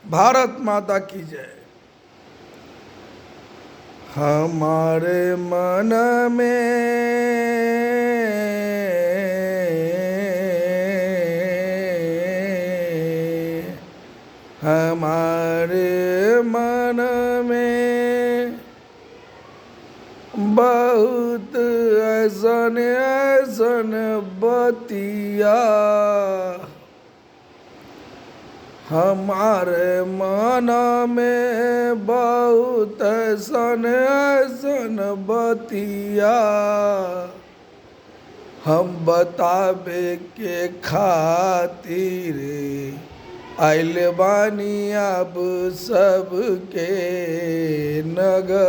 भारत माता की जय। हमारे मन में, हमारे मन में बहुत ऐसन ऐसन बतिया, हमारे मन में बहुत ऐसन ऐसन बतिया, हम बतावे के खातिर आइल बानी अब सबके नगरिया।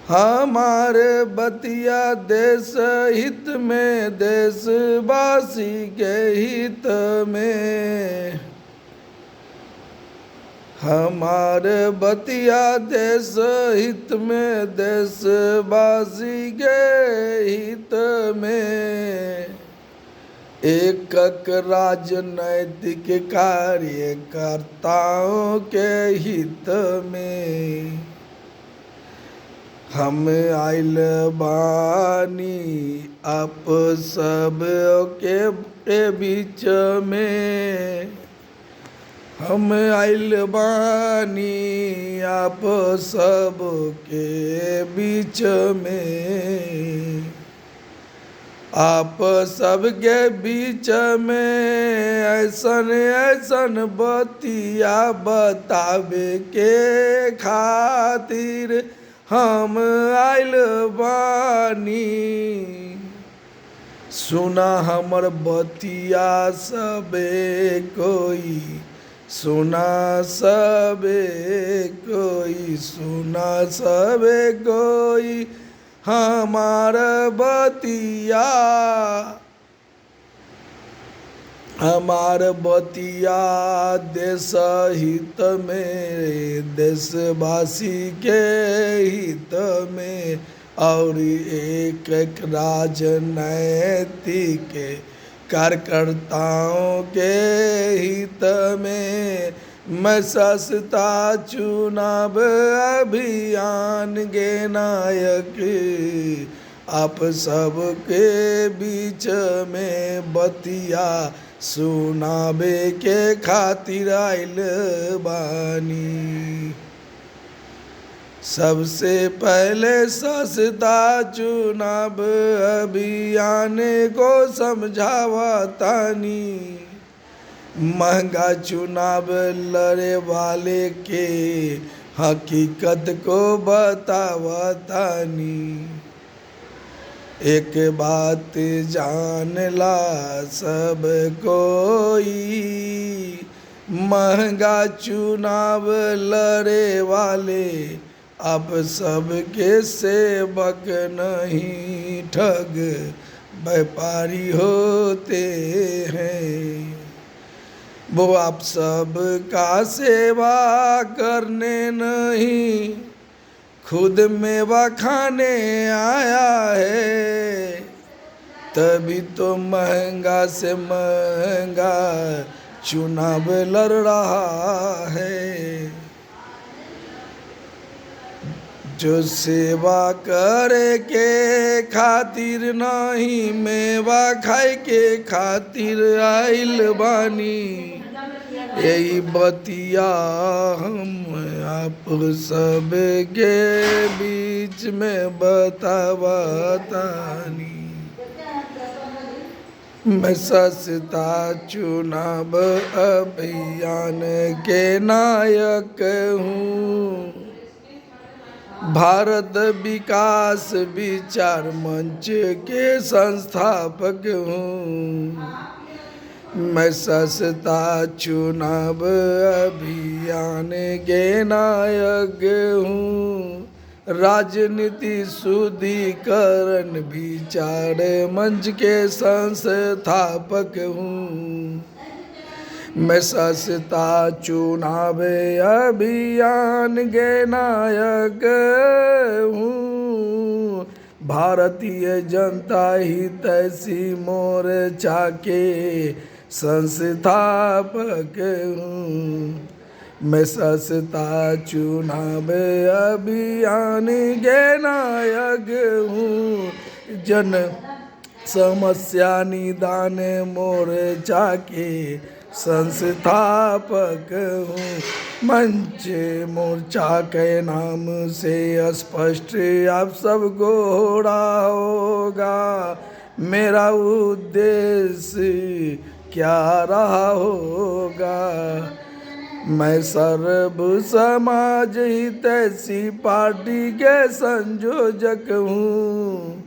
हमारे बतिया देश हित में, देशवासी के हित में, हमारे बतिया देश हित में, देशवासी के हित में, एक राजनैतिक कार्यकर्ताओं के हित में हम आइल बानी आप सब के बीच में, हम आइल बानी आप सब के बीच में, आप सबके बीच में ऐसन ऐसन बतिया बतावे के खातिर हम आइल बानी। सुना हमर बतिया सबे कोई, सुना सबे कोई, सुना सबे कोई हमार बतिया, हमार बतिया देश हित में, देशवासी के हित में, और एक एक राजनैतिक कार्यकर्ताओं के हित में मैं सस्ता चुनाव अभियान के नायक आप सबके बीच में बतिया सुनावे के खातिर आइल बानी। सबसे पहले सस्ता चुनाव अभियान को समझावा तानी, महंगा चुनाव लड़े वाले के हकीकत को बतावा तानी। एक बात जानला सब कोई, महंगा चुनाव लड़े वाले आप सबके सेवक नहीं ठग व्यापारी होते हैं। वो आप सब का सेवा करने नहीं खुद मेवा खाने आया है, तभी तो महंगा से महंगा चुनाव लड़ रहा है। जो सेवा करे के खातिर नहीं मेवा खाए के खातिर आइल बानी, यही बतिया हम आप सब के बीच में बतावा तानी। मैं सस्ता चुनाव अभियान के नायक हूँ, भारत विकास विचार मंच के संस्थापक हूँ। मैं सस्ता चुनाव अभियान के नायक हूँ, राजनीति शुद्धिकरण विचार मंच के संस्थापक हूँ। मैं सस्ता चुनाव अभियान के नायक हूँ, भारतीय जनता हितैषी मोर्चा के संस्थापक हूँ। मैं सस्ता चुनाव अभियान के नायक हूँ। जन समस्या निदान मोर्चा के संस्थापक हूँ। मंच मोर्चा के नाम से स्पष्ट आप सबको हो रहा होगा मेरा उद्देश्य क्या रहा होगा। मैं सर्व समाज हितैषी पार्टी के संयोजक हूँ।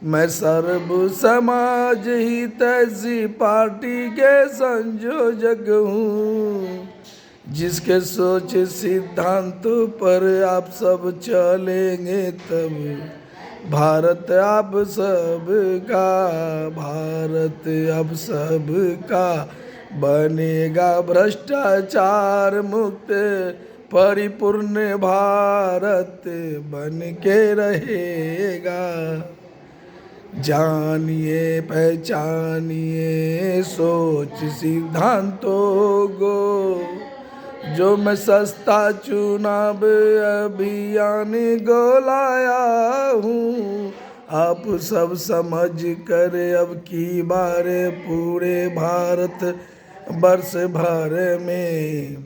मैं सर्व समाज हितैषी पार्टी के संयोजक हूँ। जिसके सोच सिद्धांतों पर आप सब चलेंगे तब भारत आप सबका, भारत आप सबका बनेगा भ्रष्टाचार मुक्त परिपूर्ण भारत बन के रहेगा। जानिए पहचानिए सोच सिद्धांतों को जो मैं सस्ता चुनाव अभियान को लाया हूँ। आप सब समझ कर अब की बार पूरे भारत वर्ष भर में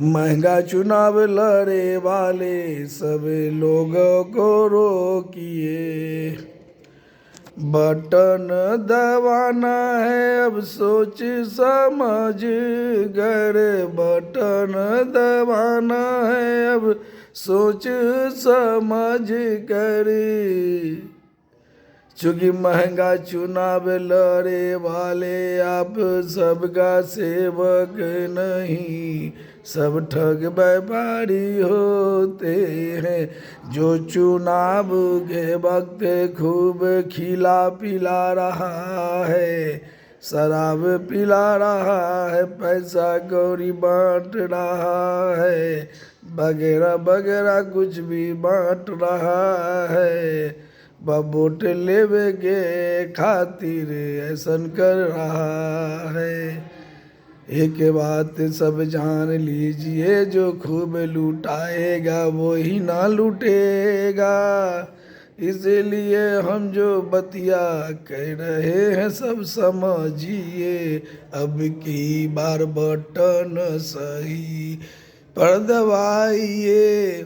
महंगा चुनाव लड़े वाले सब लोगों को रोकिए। बटन दबाना है अब सोच समझ कर, बटन दबाना है अब सोच समझ कर। चूँकि महंगा चुनाव लड़े वाले आप सबका सेवक नहीं, सब ठग व्यापारी होते हैं। जो चुनाव के वक्त खूब खिला पिला रहा है, शराब पिला रहा है, पैसा कौड़ी बांट रहा है, वगैरह वगैरह कुछ भी बांट रहा है। वोट लेवे के खातिर ऐसन कर रहा है। एक बात सब जान लीजिए जो खूब लुटाएगा वो ही ना लूटेगा। इसलिए हम जो बतिया कह रहे हैं सब समझिए। अब की बार बटन सही पर दबाइए।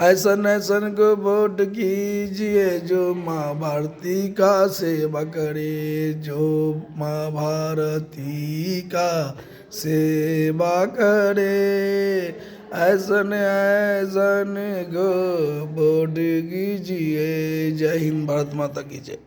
ऐसन ऐसन को वोट कीजिए जो माँ भारती का सेवा करे, जो माँ भारती का सेवा करे। ऐसन ऐसन को वोट कीजिए। जय हिंद, भारत माता की जय।